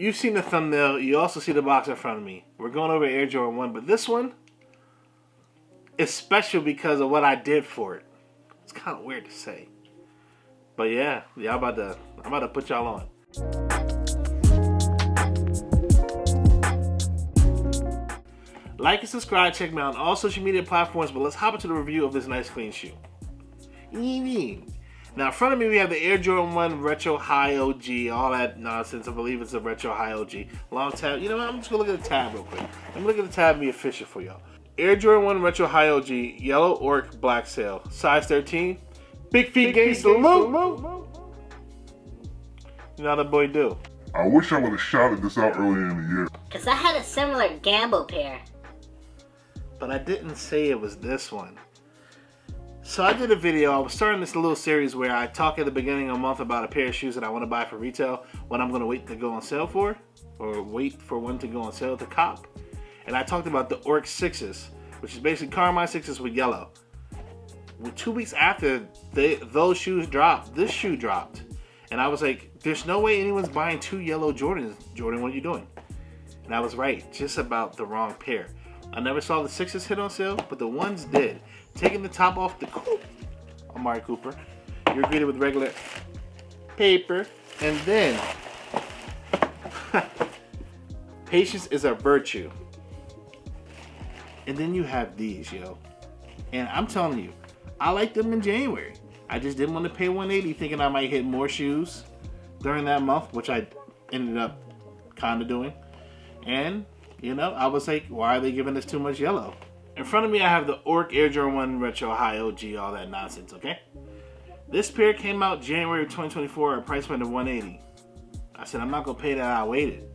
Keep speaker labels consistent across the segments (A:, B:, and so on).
A: You've seen the thumbnail. You also see the box in front of me. We're going over Air Jordan 1, but this one is special because of what I did for it. It's kind of weird to say. But yeah, I'm about to put y'all on. Like and subscribe, check me out on all social media platforms, but let's hop into the review of this nice clean shoe. Now in front of me we have the Air Jordan 1 Retro High OG, all that nonsense. I believe it's a Retro High OG. Long tab. You know what, I'm just going to look at the tab real quick. I'm going to look at the tab and be official for y'all. Air Jordan 1 Retro High OG, yellow orc, black sail, size 13. Big feet gang salute. You know how that boy do.
B: I wish I would have shouted this out earlier in the year.
C: Cause I had a similar gamble pair.
A: But I didn't say it was this one. So I did a video. I was starting this little series where I talk at the beginning of the month about a pair of shoes that I want to buy for retail, what I'm going to wait to go on sale for, or wait for one to go on sale to cop. And I talked about the Orc 6s, which is basically Carmine 6s with yellow. Well, 2 weeks after those shoes dropped, this shoe dropped. And I was like, there's no way anyone's buying 2 yellow Jordans. Jordan, what are you doing? And I was right, just about the wrong pair. I never saw the 6s hit on sale, but the 1s did. Taking the top off the coupe, Amari Cooper, you're greeted with regular paper, and then patience is a virtue. And then you have these, yo. And I'm telling you, I liked them in January. I just didn't want to pay $180 thinking I might hit more shoes during that month, which I ended up kind of doing. And, you know, I was like, why are they giving us too much yellow? In front of me, I have the Orc Air Jordan 1 Retro High OG, all that nonsense, okay? This pair came out January of 2024 at a price point of $180. I said, I'm not going to pay that. I waited.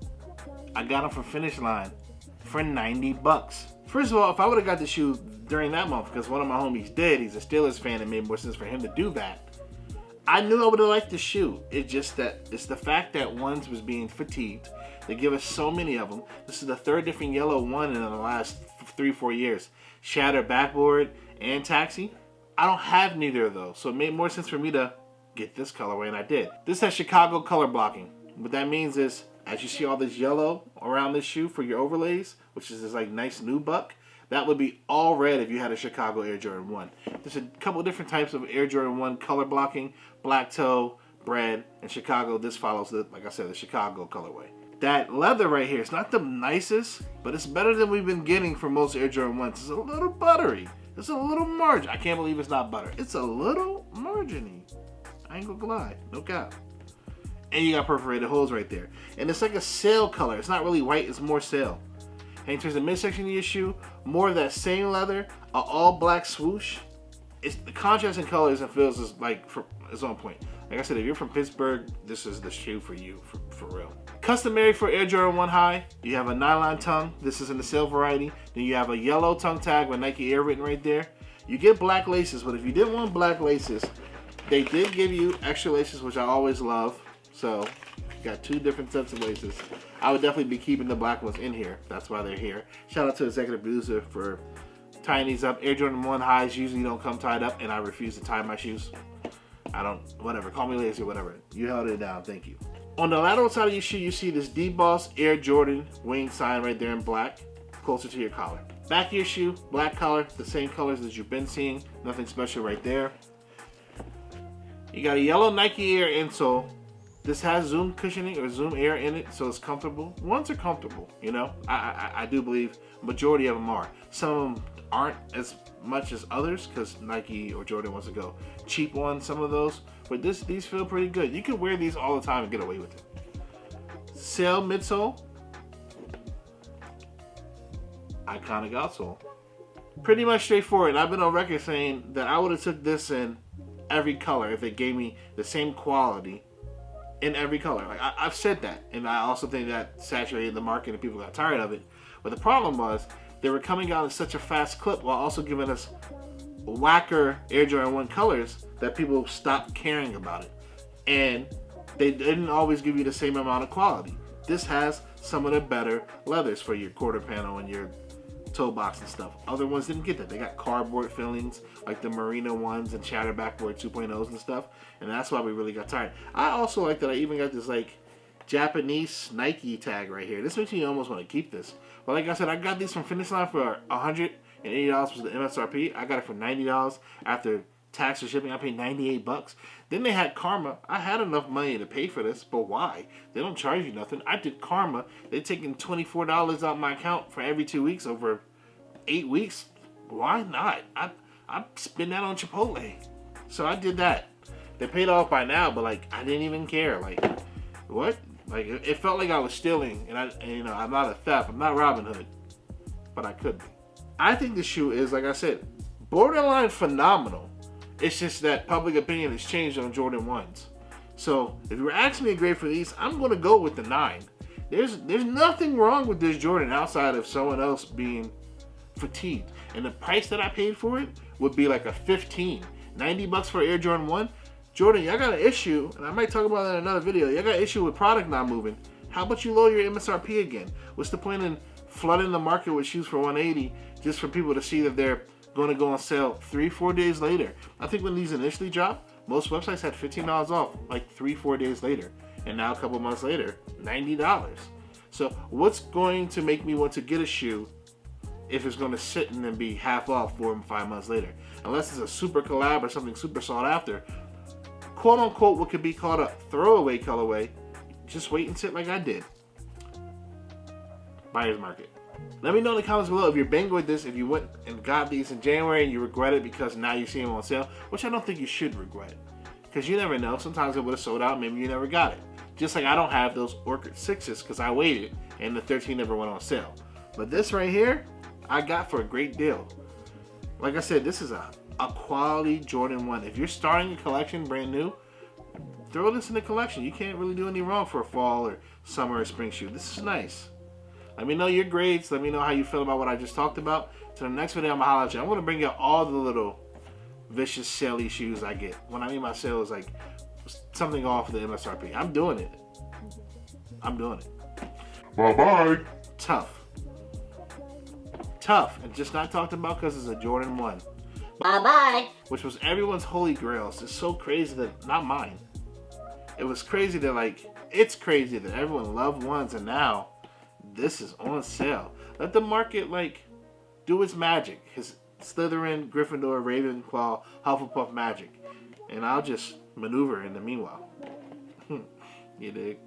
A: I got them from Finish Line for $90. First of all, if I would have got the shoe during that month, because one of my homies did, he's a Steelers fan, it made more sense for him to do that. I knew I would have liked the shoe. It's just that it's the fact that ones was being fatigued. They give us so many of them. This is the 3rd different yellow one in the last 3-4 years. Shattered backboard and taxi. I don't have neither of those, so it made more sense for me to get this colorway, and I did. This has Chicago color blocking. What that means is, as you see all this yellow around this shoe for your overlays, which is this like nice new buck, that would be all red if you had a Chicago Air Jordan 1. There's a couple different types of Air Jordan 1 color blocking, black toe, bread, and Chicago. This follows, like I said, the Chicago colorway. That leather right here, it's not the nicest, but it's better than we've been getting for most Air Jordan 1s. It's a little buttery. It's a little margin. I can't believe it's not butter. It's a little marginy. I ain't gonna lie, no cap. And you got perforated holes right there. And it's like a sail color. It's not really white, it's more sail. And in terms of the midsection of your shoe, more of that same leather, an all black swoosh. It's the contrast in colors and feels is like it's on point. Like I said, if you're from Pittsburgh, this is the shoe for you, for real. Custom made for Air Jordan 1 High, you have a nylon tongue. This is in the sail variety. Then you have a yellow tongue tag with Nike Air written right there. You get black laces, but if you didn't want black laces, they did give you extra laces, which I always love. So you got 2 different sets of laces. I would definitely be keeping the black ones in here. That's why they're here. Shout out to executive producer for tying these up. Air Jordan 1 Highs usually don't come tied up, and I refuse to tie my shoes. I don't, whatever, call me lazy or whatever. You held it down, thank you. On the lateral side of your shoe, you see this D-Boss Air Jordan wing sign right there in black, closer to your collar. Back of your shoe, black collar, the same colors as you've been seeing. Nothing special right there. You got a yellow Nike Air insole. This has Zoom cushioning or Zoom Air in it, so it's comfortable. Ones are comfortable, you know. I do believe majority of them are. Some of them aren't as much as others because Nike or Jordan wants to go cheap on some of those. But these feel pretty good. You can wear these all the time and get away with it. Sail midsole. Iconic outsole. Pretty much straightforward. I've been on record saying that I would have took this in every color if they gave me the same quality in every color. Like I've said that, and I also think that saturated the market and people got tired of it. But the problem was they were coming out in such a fast clip while also giving us whacker Air Jordan 1 colors that people stopped caring about it. And they didn't always give you the same amount of quality. This has some of the better leathers for your quarter panel and your toe box and stuff. Other ones didn't get that. They got cardboard fillings like the Marina ones and Shattered Backboard 2.0s and stuff. And that's why we really got tired. I also like that I even got this like Japanese Nike tag right here. This makes me almost want to keep this. But like I said, I got these from Fitness Line for $180 was the MSRP. I got it for $90 after tax or shipping. I paid $98. Then they had Karma. I had enough money to pay for this, but why? They don't charge you nothing. I did Karma. They're taking $24 out my account for every 2 weeks over 8 weeks. Why not? I spend that on Chipotle. So I did that. They paid off by now, but like I didn't even care. Like what? Like it felt like I was stealing, and I'm not a theft. I'm not Robin Hood, but I could be. I think the shoe is, like I said, borderline phenomenal. It's just that public opinion has changed on Jordan 1s. So if you were asking me a grade for these, I'm going to go with the 9. There's nothing wrong with this Jordan outside of someone else being fatigued. And the price that I paid for it would be like a 15. $90 for Air Jordan 1. Jordan, y'all got an issue, and I might talk about that in another video. Y'all got an issue with product not moving. How about you lower your MSRP again? What's the point in flooding the market with shoes for $180 just for people to see that they're going to go on sale 3-4 days later? I think when these initially dropped, most websites had $15 off like 3-4 days later. And now a couple months later, $90. So what's going to make me want to get a shoe if it's going to sit and then be half off 4 and 5 months later? Unless it's a super collab or something super sought after. Quote unquote, what could be called a throwaway colorway. Just wait and sit like I did. Buyer's market. Let me know in the comments below if you're banging with this, if you went and got these in January and you regret it because now you see them on sale, which I don't think you should regret. Because you never know. Sometimes it would have sold out. Maybe you never got it. Just like I don't have those Ochre 6s because I waited and the 13 never went on sale. But this right here, I got for a great deal. Like I said, this is a quality Jordan 1. If you're starting a collection brand new, throw this in the collection. You can't really do any wrong for a fall or summer or spring shoe. This is nice. Let me know your grades. Let me know how you feel about what I just talked about. To the next video, I'm going to holler at you. I'm going to bring you all the little vicious sale-y shoes I get. When I mean my sale is like something off the MSRP. I'm doing it. I'm doing it.
B: Bye-bye.
A: Tough. Tough. And just not talked about because it's a Jordan 1.
C: Bye-bye.
A: Which was everyone's holy grail. It's so crazy that, not mine. It was crazy that it's crazy that everyone loved 1s and now this is on sale. Let the market do its magic. His Slytherin, Gryffindor, Ravenclaw, Hufflepuff magic. And I'll just maneuver in the meanwhile. You dig?